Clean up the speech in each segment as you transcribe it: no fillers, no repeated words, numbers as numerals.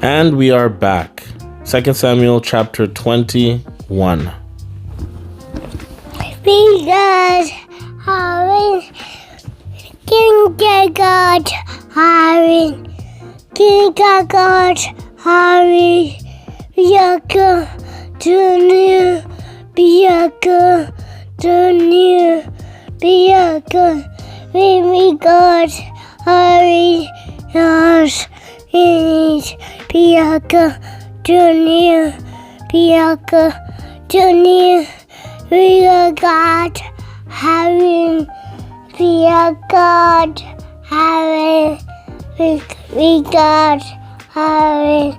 And we are back. 2 Samuel chapter 21. Because Aaron, King God, Aaron, King God, Aaron, Bianca, Junior, Bianca, Junior, Bianca, Baby God, Aaron, Yours, Bianca, Junior, Bianca, Junior. We are God, having, we are God, having, we God, having,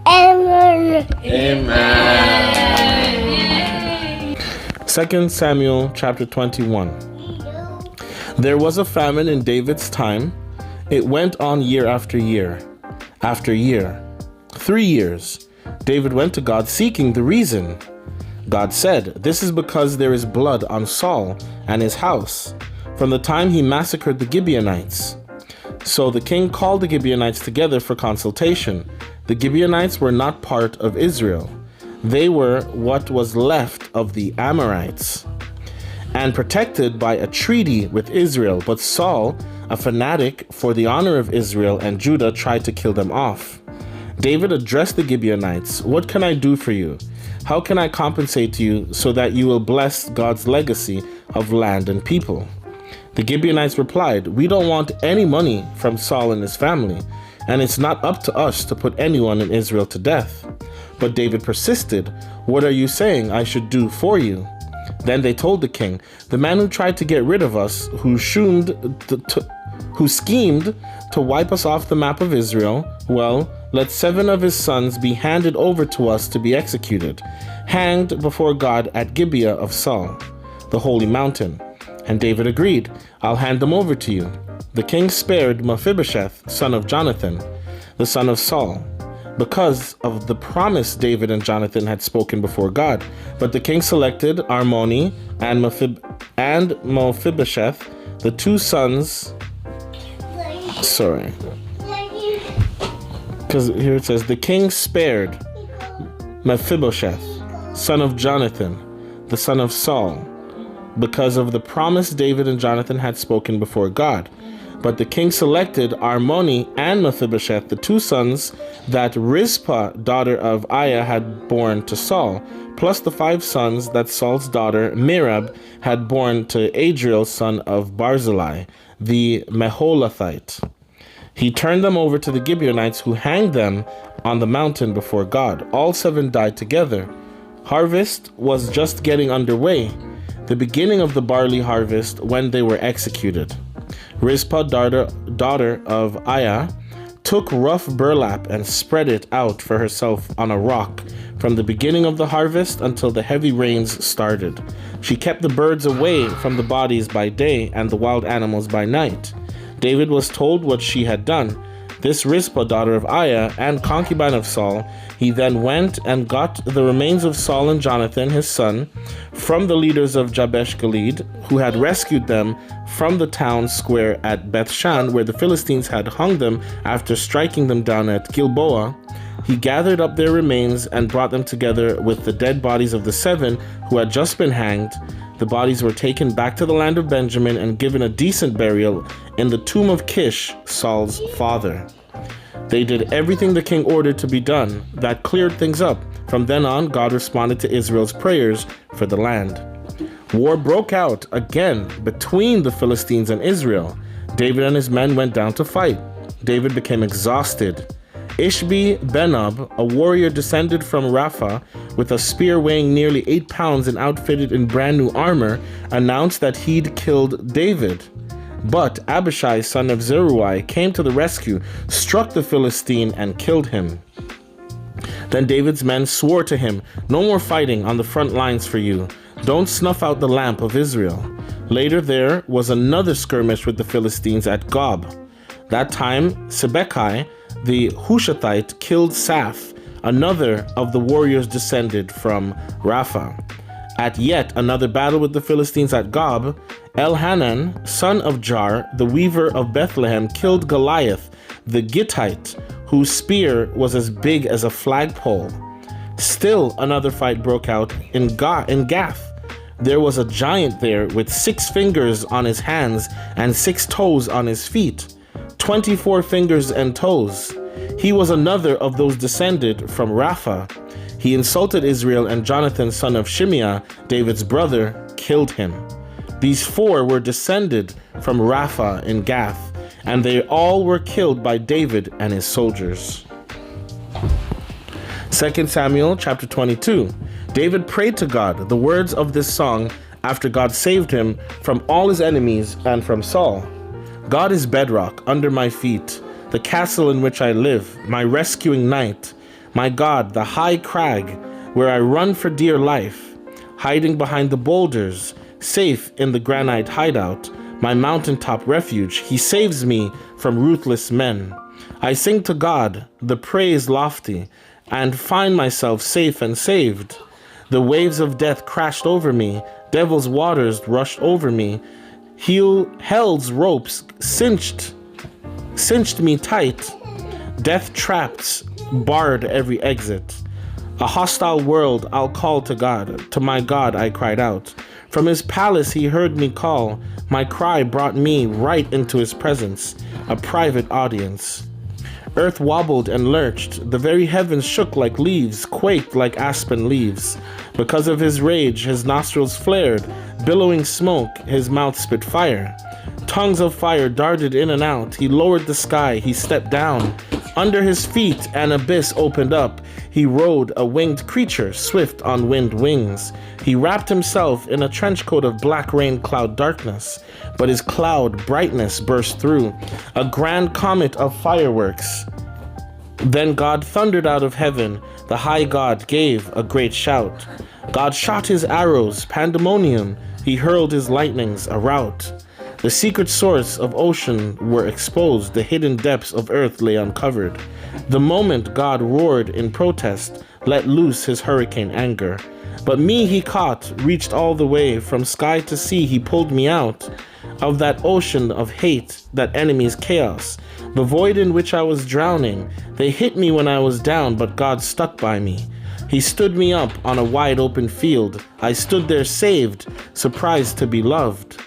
amen. Amen. 2 Samuel chapter 21. There was a famine in David's time. It went on year after year, after year. 3 years. David went to God seeking the reason. God said, "This is because there is blood on Saul and his house, from the time he massacred the Gibeonites." So the king called the Gibeonites together for consultation. The Gibeonites were not part of Israel. They were what was left of the Amorites, and protected by a treaty with Israel. But Saul, a fanatic for the honor of Israel and Judah, tried to kill them off. David addressed the Gibeonites, "What can I do for you? How can I compensate you so that you will bless God's legacy of land and people?" The Gibeonites replied, "We don't want any money from Saul and his family, and it's not up to us to put anyone in Israel to death." But David persisted, "What are you saying I should do for you?" Then they told the king, "The man who tried to get rid of us, who schemed to wipe us off the map of Israel, well, let 7 of his sons be handed over to us to be executed, hanged before God at Gibeah of Saul, the holy mountain." And David agreed, "I'll hand them over to you." The king spared Mephibosheth, son of Jonathan, the son of Saul, because of the promise David and Jonathan had spoken before God. But the king selected Armoni and Mephibosheth, the 2 sons. Because here it says, the king spared Mephibosheth, son of Jonathan, the son of Saul, because of the promise David and Jonathan had spoken before God. But the king selected Armoni and Mephibosheth, the 2 sons that Rizpah, daughter of Aiah, had borne to Saul, plus the 5 sons that Saul's daughter Merab had borne to Adriel, son of Barzillai, the Meholathite. He turned them over to the Gibeonites, who hanged them on the mountain before God. All 7 died together. Harvest was just getting underway, the beginning of the barley harvest, when they were executed. Rizpah, daughter of Aiah, took rough burlap and spread it out for herself on a rock from the beginning of the harvest until the heavy rains started. She kept the birds away from the bodies by day and the wild animals by night. David was told what she had done. This Rizpah, daughter of Aiah, and concubine of Saul, he then went and got the remains of Saul and Jonathan, his son, from the leaders of Jabesh Gilead, who had rescued them from the town square at Bethshan, where the Philistines had hung them after striking them down at Gilboa. He gathered up their remains and brought them together with the dead bodies of the 7 who had just been hanged. The bodies were taken back to the land of Benjamin and given a decent burial in the tomb of Kish, Saul's father. They did everything the king ordered to be done. That cleared things up. From then on, God responded to Israel's prayers for the land. War broke out again between the Philistines and Israel. David and his men went down to fight. David became exhausted. Ishbi-Benob, a warrior descended from Rapha, with a spear weighing nearly 8 pounds and outfitted in brand new armor, announced that he'd killed David. But Abishai, son of Zeruiah, came to the rescue, struck the Philistine, and killed him. Then David's men swore to him, "No more fighting on the front lines for you. Don't snuff out the lamp of Israel." Later there was another skirmish with the Philistines at Gob. That time Sibbecai, the Hushathite, killed Saph, another of the warriors descended from Rapha. At yet another battle with the Philistines at Gob, Elhanan, son of Jar, the weaver of Bethlehem, killed Goliath, the Gittite, whose spear was as big as a flagpole. Still another fight broke out in Gath. There was a giant there with 6 fingers on his hands and 6 toes on his feet, 24 fingers and toes. He was another of those descended from Rapha. He insulted Israel, and Jonathan, son of Shimeah, David's brother, killed him. These 4 were descended from Rapha in Gath, and they all were killed by David and his soldiers. 2 Samuel chapter 22. David prayed to God the words of this song after God saved him from all his enemies and from Saul. God is bedrock under my feet, the castle in which I live, my rescuing knight. My God, the high crag where I run for dear life, hiding behind the boulders, safe in the granite hideout, my mountaintop refuge. He saves me from ruthless men. I sing to God the praise lofty, and find myself safe and saved. The waves of death crashed over me, devil's waters rushed over me. Hell's ropes cinched me tight. Death traps barred every exit. A hostile world I'll call to God. To my God I cried out. From his palace he heard me call. My cry brought me right into his presence, a private audience. Earth wobbled and lurched. The very heavens shook like leaves, quaked like aspen leaves. Because of his rage, his nostrils flared. Billowing smoke, his mouth spit fire. Tongues of fire darted in and out. He lowered the sky, he stepped down. Under his feet, an abyss opened up. He rode a winged creature, swift on wind wings. He wrapped himself in a trench coat of black rain cloud darkness, but his cloud brightness burst through, a grand comet of fireworks. Then God thundered out of heaven. The high God gave a great shout. God shot his arrows, pandemonium. He hurled his lightnings, a rout. The secret source of ocean were exposed, the hidden depths of earth lay uncovered. The moment God roared in protest, let loose his hurricane anger. But me he caught, reached all the way, from sky to sea he pulled me out of that ocean of hate, that enemy's chaos, the void in which I was drowning. They hit me when I was down, but God stuck by me. He stood me up on a wide open field. I stood there saved, surprised to be loved.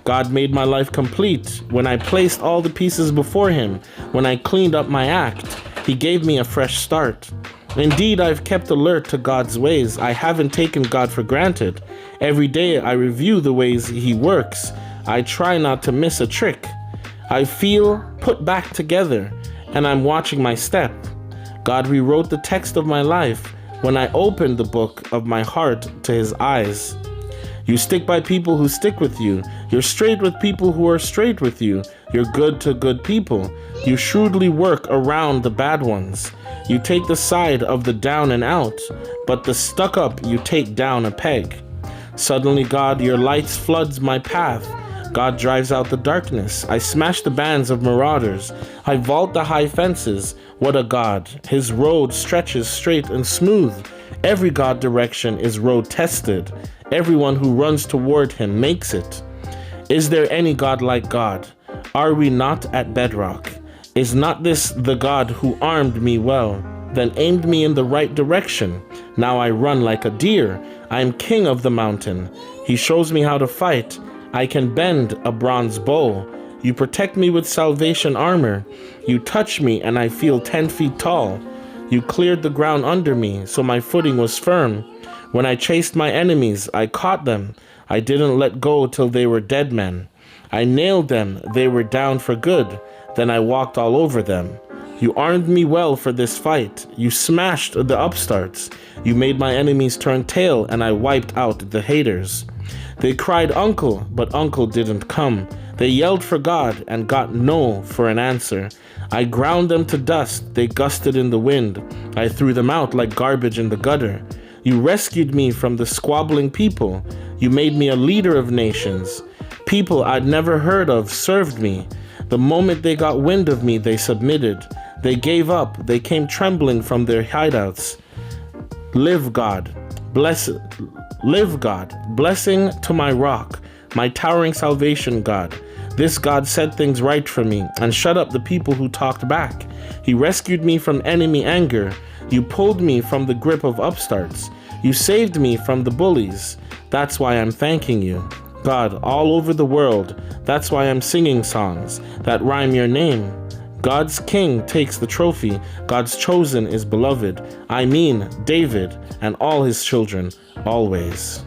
God made my life complete. When I placed all the pieces before him, when I cleaned up my act, he gave me a fresh start. Indeed, I've kept alert to God's ways. I haven't taken God for granted. Every day I review the ways he works. I try not to miss a trick. I feel put back together, and I'm watching my step. God rewrote the text of my life when I opened the book of my heart to his eyes. You stick by people who stick with you. You're straight with people who are straight with you. You're good to good people. You shrewdly work around the bad ones. You take the side of the down and out, but the stuck up you take down a peg. Suddenly, God, your lights floods my path. God drives out the darkness. I smash the bands of marauders. I vault the high fences. What a God. His road stretches straight and smooth. Every God direction is road tested. Everyone who runs toward him makes it. Is there any God like God? Are we not at bedrock? Is not this the God who armed me well, then aimed me in the right direction? Now I run like a deer. I am king of the mountain. He shows me how to fight. I can bend a bronze bow. You protect me with salvation armor. You touch me and I feel 10 feet tall. You cleared the ground under me, so my footing was firm. When I chased my enemies, I caught them. I didn't let go till they were dead men. I nailed them, they were down for good. Then I walked all over them. You armed me well for this fight. You smashed the upstarts. You made my enemies turn tail, and I wiped out the haters. They cried uncle, but uncle didn't come. They yelled for God and got no for an answer. I ground them to dust. They gusted in the wind. I threw them out like garbage in the gutter. You rescued me from the squabbling people. You made me a leader of nations. People I'd never heard of served me. The moment they got wind of me, they submitted. They gave up. They came trembling from their hideouts. Live God. Live God. Blessing to my rock, my towering salvation God. This God set things right for me and shut up the people who talked back. He rescued me from enemy anger. You pulled me from the grip of upstarts. You saved me from the bullies. That's why I'm thanking you. God, all over the world, that's why I'm singing songs that rhyme your name. God's king takes the trophy. God's chosen is beloved. I mean, David and all his children, always.